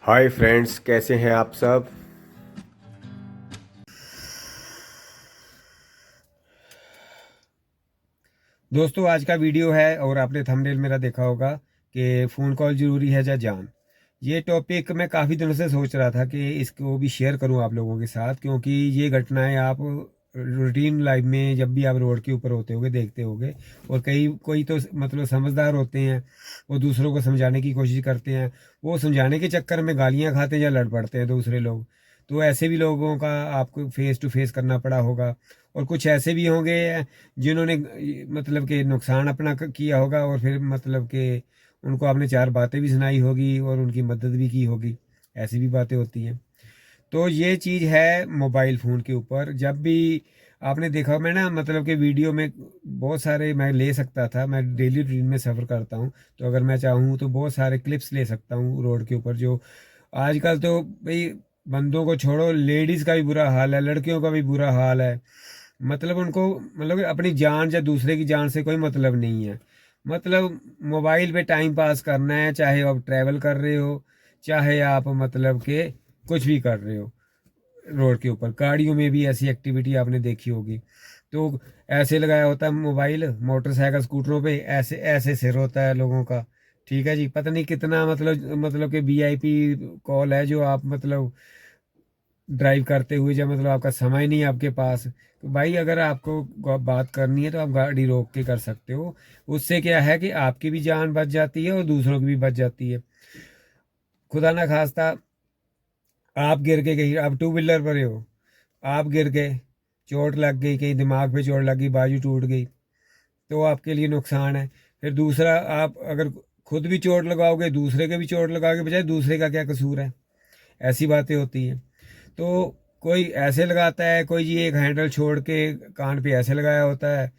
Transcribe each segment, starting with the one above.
Hi friends, कैसे हैं आप सब। दोस्तों, आज का वीडियो है और आपने थंबनेल मेरा देखा होगा कि फ़ोन कॉल ज़रूरी है या जान। ये टॉपिक मैं काफ़ी दिनों से सोच रहा था कि इसको भी शेयर करूं आप लोगों के साथ, क्योंकि ये घटनाएं आप रूटीन लाइफ में जब भी आप रोड के ऊपर होते होगे देखते होगे। और कई कोई तो मतलब समझदार होते हैं, वो दूसरों को समझाने की कोशिश करते हैं। वो समझाने के चक्कर में गालियां खाते हैं या लड़ पड़ते हैं दूसरे लोग। तो ऐसे भी लोगों का आपको फेस टू फेस करना पड़ा होगा। और कुछ ऐसे भी होंगे जिन्होंने मतलब कि नुकसान अपना किया होगा, और फिर मतलब कि उनको आपने चार बातें भी सुनाई होगी और उनकी मदद भी की होगी। ऐसी भी बातें होती हैं। तो ये चीज़ है मोबाइल फ़ोन के ऊपर। जब भी आपने देखा, मैं ना मतलब कि वीडियो में बहुत सारे मैं ले सकता था। मैं डेली रूटीन में सफ़र करता हूँ, तो अगर मैं चाहूँ तो बहुत सारे क्लिप्स ले सकता हूँ रोड के ऊपर। जो आजकल तो भाई बंदों को छोड़ो, लेडीज़ का भी बुरा हाल है, लड़कियों का भी बुरा हाल है। मतलब उनको मतलब कि अपनी जान या दूसरे की जान से कोई मतलब नहीं है। मतलब मोबाइल पे टाइम पास करना है, चाहे आप ट्रैवल कर रहे हो, चाहे आप मतलब के कुछ भी कर रहे हो। रोड के ऊपर गाड़ियों में भी ऐसी एक्टिविटी आपने देखी होगी। तो ऐसे लगाया होता है मोबाइल, मोटरसाइकिल स्कूटरों पे ऐसे ऐसे सिर होता है लोगों का। ठीक है जी, पता नहीं कितना मतलब कि वीआईपी कॉल है जो आप मतलब ड्राइव करते हुए, जब मतलब आपका समय नहीं है आपके पास, तो भाई अगर आपको बात करनी है तो आप गाड़ी रोक के कर सकते हो। उससे क्या है कि आपकी भी जान बच जाती है और दूसरों की भी बच जाती है। खुदा ना खास्ता आप गिर के कहीं, आप टू व्हीलर पर हो, आप गिर गए, चोट लग गई, कहीं दिमाग पे चोट लगी, बाजू टूट गई, तो आपके लिए नुकसान है। फिर दूसरा, आप अगर खुद भी चोट लगाओगे, दूसरे के भी चोट लगाओगे, बजाय दूसरे का क्या कसूर है। ऐसी बातें होती हैं। तो कोई ऐसे लगाता है, कोई जी एक हैंडल छोड़ के कान पे ऐसे लगाया होता है।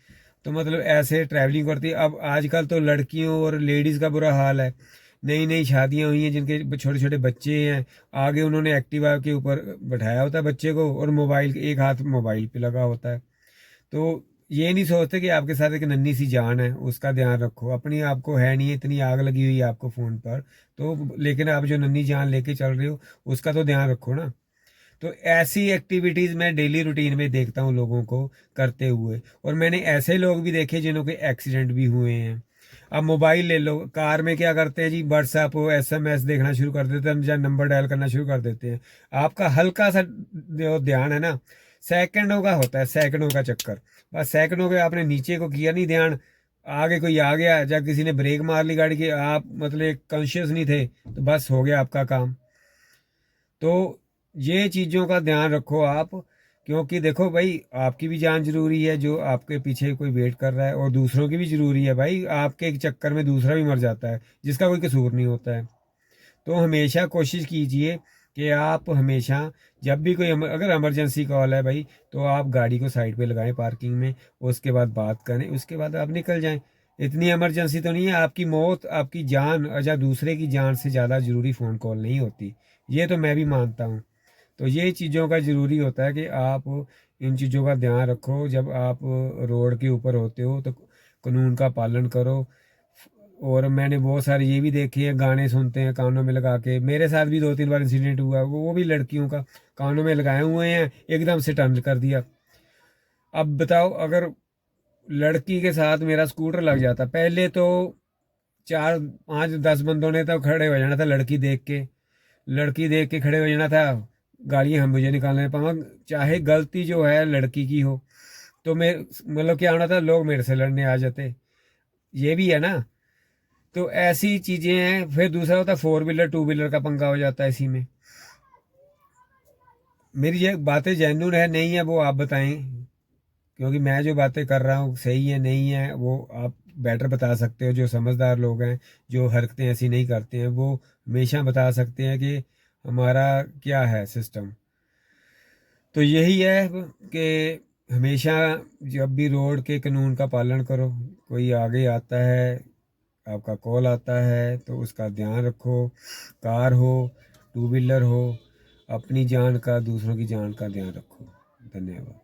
तो मतलब ऐसे ट्रैवलिंग करती है। अब आजकल तो लड़कियों और लेडीज़ का बुरा हाल है। नई नई शादियां हुई हैं जिनके छोटे छोटे बच्चे हैं, आगे उन्होंने एक्टिवा के ऊपर बैठाया होता है बच्चे को, और मोबाइल, एक हाथ मोबाइल पे लगा होता है। तो ये नहीं सोचते कि आपके साथ एक नन्ही सी जान है, उसका ध्यान रखो। अपनी आपको है नहीं है, इतनी आग लगी हुई है आपको फ़ोन पर, तो लेकिन आप जो नन्ही जान लेके चल रहे हो उसका तो ध्यान रखो ना। तो ऐसी एक्टिविटीज़ मैं डेली रूटीन में देखता हूँ लोगों को करते हुए। और मैंने ऐसे लोग भी देखे जिन्हों के एक्सीडेंट भी हुए हैं। अब मोबाइल ले लो, कार में क्या करते हैं जी, व्हाट्सएप हो एसएमएस देखना शुरू कर देते हैं, या नंबर डायल करना शुरू कर देते हैं। आपका हल्का सा जो ध्यान है ना, सेकंडों का होता है, सेकंडों का चक्कर। बस सेकंडों के आपने नीचे को किया नहीं ध्यान, आगे कोई आ गया या किसी ने ब्रेक मार ली गाड़ी की, आप मतलब एक कॉन्शियस नहीं थे, तो बस हो गया आपका काम। तो ये चीज़ों का ध्यान रखो आप। क्योंकि देखो भाई, आपकी भी जान जरूरी है, जो आपके पीछे कोई वेट कर रहा है, और दूसरों की भी जरूरी है भाई। आपके एक चक्कर में दूसरा भी मर जाता है जिसका कोई कसूर नहीं होता है। तो हमेशा कोशिश कीजिए कि आप हमेशा, जब भी कोई अगर इमरजेंसी कॉल है भाई, तो आप गाड़ी को साइड पे लगाएं पार्किंग में, उसके बाद बात करें, उसके बाद आप निकल जाएं। इतनी इमरजेंसी तो नहीं है, आपकी मौत, आपकी जान या दूसरे की जान से ज़्यादा ज़रूरी फ़ोन कॉल नहीं होती। ये तो मैं भी मानता हूँ। तो ये चीज़ों का ज़रूरी होता है कि आप इन चीज़ों का ध्यान रखो। जब आप रोड के ऊपर होते हो तो कानून का पालन करो। और मैंने बहुत सारे ये भी देखे हैं, गाने सुनते हैं कानों में लगा के। मेरे साथ भी दो तीन बार इंसिडेंट हुआ, वो भी लड़कियों का, कानों में लगाए हुए हैं, एकदम से टर्न कर दिया। अब बताओ, अगर लड़की के साथ मेरा स्कूटर लग जाता, पहले तो चार पाँच 10 बंदों ने तो खड़े हो जाना था, लड़की देख के खड़े हो जाना था। गाड़ियाँ हम मुझे निकालने पाऊंगा, चाहे गलती जो है लड़की की हो, तो मैं मतलब क्या होना था, लोग मेरे से लड़ने आ जाते। ये भी है ना। तो ऐसी चीजें हैं। फिर दूसरा होता है फोर व्हीलर टू व्हीलर का पंगा हो जाता है इसी में। मेरी ये बातें जेन्युइन है नहीं है वो आप बताएं, क्योंकि मैं जो बातें कर रहा हूँ सही है नहीं है वो आप बेटर बता सकते हो। जो समझदार लोग हैं, जो हरकतें ऐसी नहीं करते हैं, वो हमेशा बता सकते हैं कि हमारा क्या है सिस्टम। तो यही है कि हमेशा जब भी रोड के कानून का पालन करो। कोई आगे आता है, आपका कॉल आता है, तो उसका ध्यान रखो। कार हो, टू व्हीलर हो, अपनी जान का, दूसरों की जान का ध्यान रखो। धन्यवाद।